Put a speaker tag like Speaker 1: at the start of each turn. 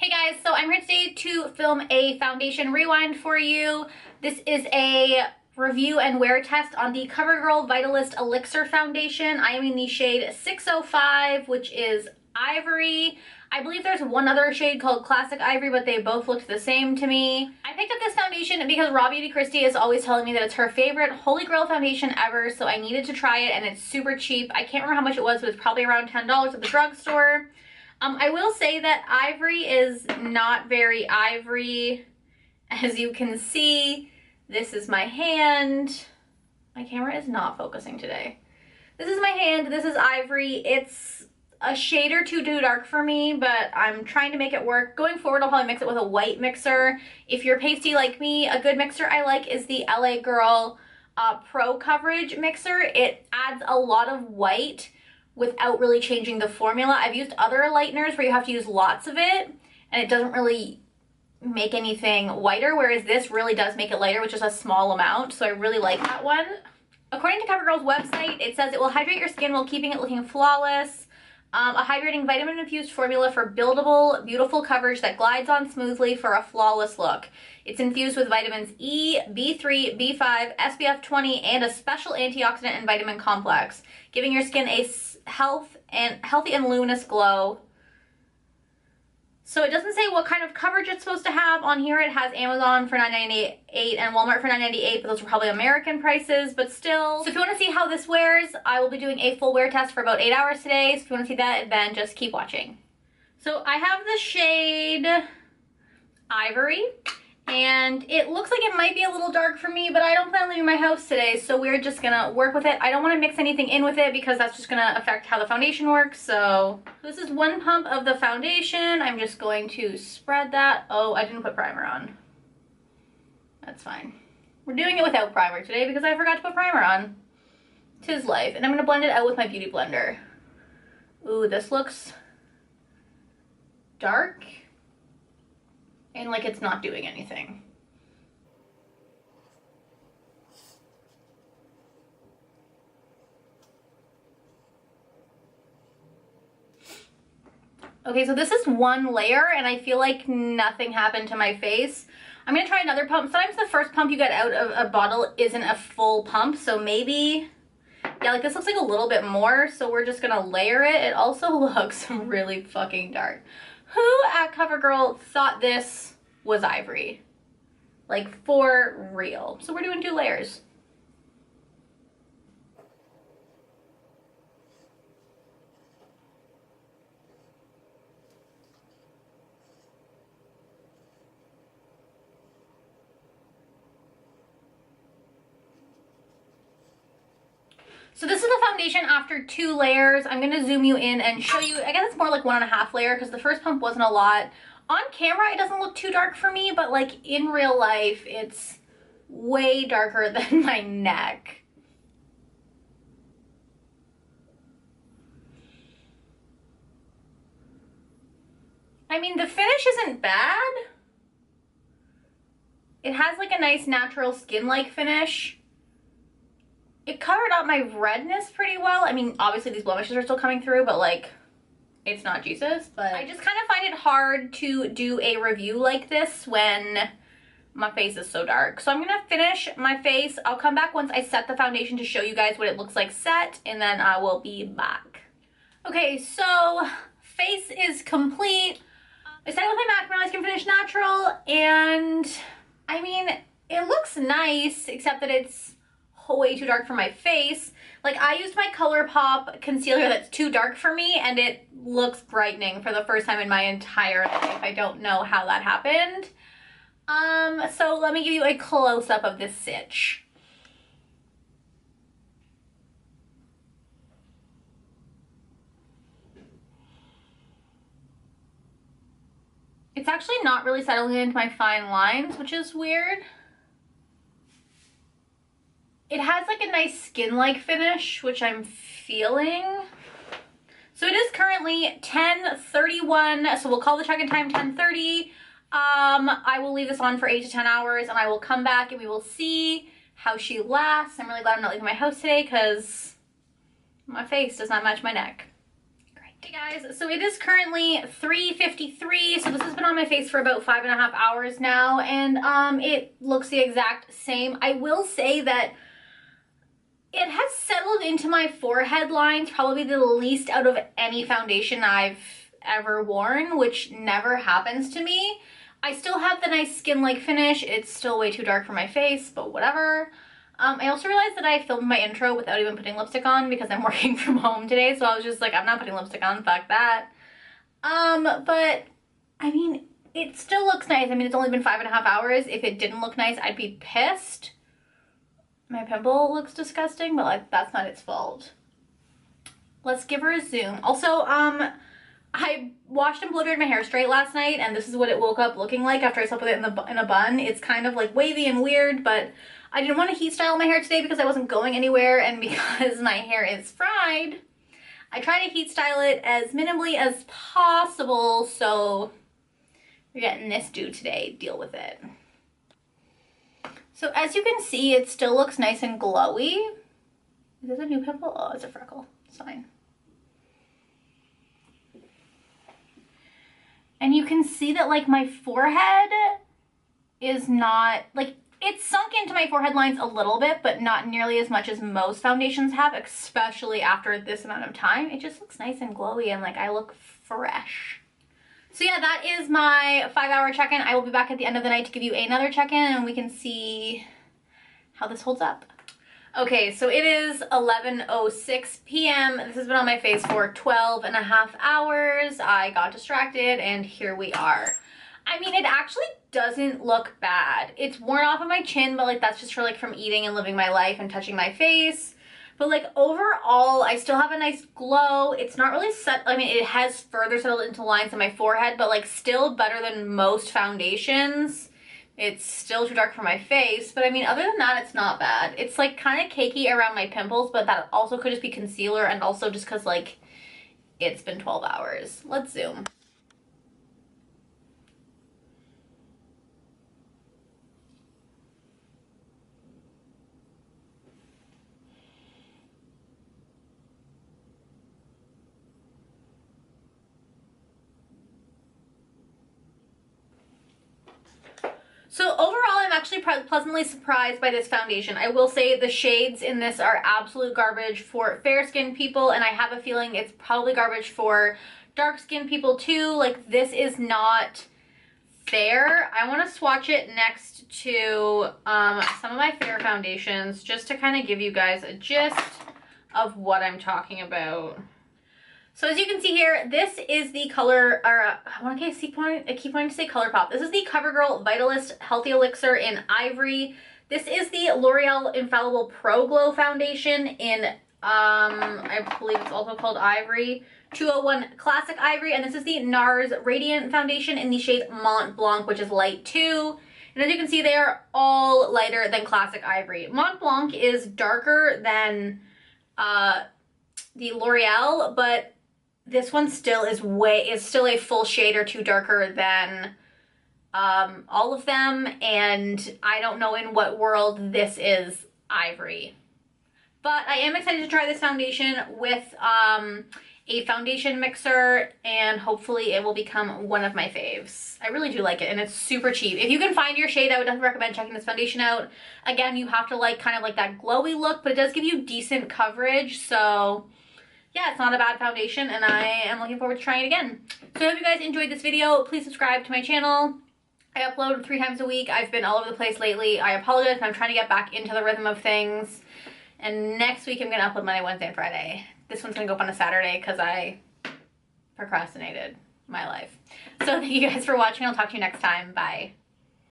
Speaker 1: Hey guys, so I'm here today to film a foundation rewind for you. This is a review and wear test on the Covergirl Vitalist Elixir foundation. I am in the shade 605, which is Ivory. I believe there's one other shade called Classic Ivory, but they both looked the same to me. I picked up this foundation because Raw Beauty Christie is always telling me that it's her favorite holy grail foundation ever, so I needed to try it, and it's super cheap. I can't remember how much it was, but it's probably around $10 at the drugstore. I will say that Ivory is not very ivory. As you can see, this is my hand. My camera is not focusing today. This is my hand, this is Ivory. It's a shade or two too dark for me, but I'm trying to make it work. Going forward, I'll probably mix it with a white mixer. If you're pasty like me, a good mixer I like is the LA Girl Pro Coverage mixer. It adds a lot of white without really changing the formula. I've used other lighteners where you have to use lots of it and it doesn't really make anything whiter, whereas this really does make it lighter with just a small amount, so I really like that one. According to CoverGirl's website, it says it will hydrate your skin while keeping it looking flawless. A hydrating vitamin-infused formula for buildable, beautiful coverage that glides on smoothly for a flawless look. It's infused with vitamins E, B3, B5, SPF 20, and a special antioxidant and vitamin complex, giving your skin a healthy and luminous glow. So it doesn't say what kind of coverage it's supposed to have. On here it has Amazon for $9.98 and Walmart for $9.98, but those are probably American prices, but still. So if you want to see how this wears, I will be doing a full wear test for about 8 hours today. So if you want to see that, then just keep watching. So I have the shade Ivory, and it looks like it might be a little dark for me, but I don't plan on leaving my house today, so we're just gonna work with it. I don't want to mix anything in with it because that's just gonna affect how the foundation works. So this is one pump of the foundation. I'm just going to spread that. Oh, I didn't put primer on. That's fine. We're doing it without primer today because I forgot to put primer on. 'Tis life. And I'm gonna blend it out with my beauty blender. Ooh, this looks dark and like it's not doing anything. Okay, so this is one layer and I feel like nothing happened to my face. I'm gonna try another pump. Sometimes the first pump you get out of a bottle isn't a full pump, so maybe, yeah, like this looks like a little bit more, so we're just gonna layer it. It also looks really fucking dark. Who at CoverGirl thought this was Ivory? Like, for real. So we're doing 2 layers. So this is the foundation after 2 layers. I'm gonna zoom you in and show you, I guess it's more like 1.5 layer because the first pump wasn't a lot. On camera, it doesn't look too dark for me, but like in real life, it's way darker than my neck. I mean, the finish isn't bad. It has like a nice natural skin-like finish. It covered up my redness pretty well. I mean, obviously these blemishes are still coming through, but like, it's not Jesus. But I just kind of find it hard to do a review like this when my face is so dark. So I'm gonna finish my face. I'll come back once I set the foundation to show you guys what it looks like set, and then I will be back. Okay, so face is complete. I started with my MAC Mineral Skin Finish Natural, and I mean, it looks nice, except that it's way too dark for my face. Like, I used my ColourPop concealer that's too dark for me, and it looks brightening for the first time in my entire life. I don't know how that happened. So let me give you a close-up of this sitch. It's actually not really settling into my fine lines, which is weird. It has like a nice skin-like finish, which I'm feeling. So it is currently 10:31, so we'll call the check-in time 10:30. I will leave this on for 8 to 10 hours, and I will come back and we will see how she lasts. I'm really glad I'm not leaving my house today because my face does not match my neck. Hey guys, so it is currently 3:53, so this has been on on my face for about 5.5 hours now, and it looks the exact same. I will say that it has settled into my forehead lines, probably the least out of any foundation I've ever worn, which never happens to me. I still have the nice skin-like finish. It's still way too dark for my face, but whatever. I also realized that I filmed my intro without even putting lipstick on because I'm working from home today, so I was just like, I'm not putting lipstick on, fuck that. But I mean, it still looks nice. I mean, it's only been 5.5 hours. If it didn't look nice, I'd be pissed. My pimple looks disgusting, but like, that's not its fault. Let's give her a zoom. Also, I washed and blow dried my hair straight last night, and this is what it woke up looking like after I slept with it in a bun. It's kind of like wavy and weird, but I didn't want to heat style my hair today because I wasn't going anywhere, and because my hair is fried, I try to heat style it as minimally as possible, so you're getting this do today. Deal with it. So as you can see, it still looks nice and glowy. Is this a new pimple? Oh, it's a freckle. It's fine. And you can see that like my forehead is not, like, it's sunk into my forehead lines a little bit, but not nearly as much as most foundations have, especially after this amount of time. It just looks nice and glowy and like I look fresh. So yeah, that is my 5-hour check-in. I will be back at the end of the night to give you another check-in and we can see how this holds up. Okay, so it is 11:06 p.m. This has been on my face for 12.5 hours. I got distracted and here we are. I mean, it actually doesn't look bad. It's worn off of my chin, but like that's just for like from eating and living my life and touching my face. But like overall, I still have a nice glow. It's not really set, I mean, it has further settled into lines on my forehead, but like still better than most foundations. It's still too dark for my face, but I mean, other than that, it's not bad. It's like kind of cakey around my pimples, but that also could just be concealer and also just because like it's been 12 hours. Let's zoom. So overall, I'm actually pleasantly surprised by this foundation. I will say the shades in this are absolute garbage for fair-skinned people, and I have a feeling it's probably garbage for dark-skinned people too. Like, this is not fair. I want to swatch it next to some of my fair foundations just to kind of give you guys a gist of what I'm talking about. So as you can see here, this is the color, or I keep wanting to say ColourPop. This is the Covergirl Vitalist Healthy Elixir in Ivory. This is the L'Oreal Infallible Pro Glow Foundation in, I believe it's also called Ivory. 201 Classic Ivory, and this is the NARS Radiant Foundation in the shade Mont Blanc, which is light 2. And as you can see, they are all lighter than Classic Ivory. Mont Blanc is darker than the L'Oreal, but this one still is still a full shade or two darker than all of them, and I don't know in what world this is Ivory. But I am excited to try this foundation with a foundation mixer, and hopefully it will become one of my faves. I really do like it, and it's super cheap. If you can find your shade, I would definitely recommend checking this foundation out. Again, you have to like kind of like that glowy look, but it does give you decent coverage, so yeah, it's not a bad foundation, and I am looking forward to trying it again. So I hope you guys enjoyed this video. Please subscribe to my channel. I upload 3 times a week. I've been all over the place lately. I apologize, I'm trying to get back into the rhythm of things. And next week I'm gonna upload Monday, Wednesday, and Friday. This one's gonna go up on a Saturday because I procrastinated my life. So thank you guys for watching. I'll talk to you next time. Bye.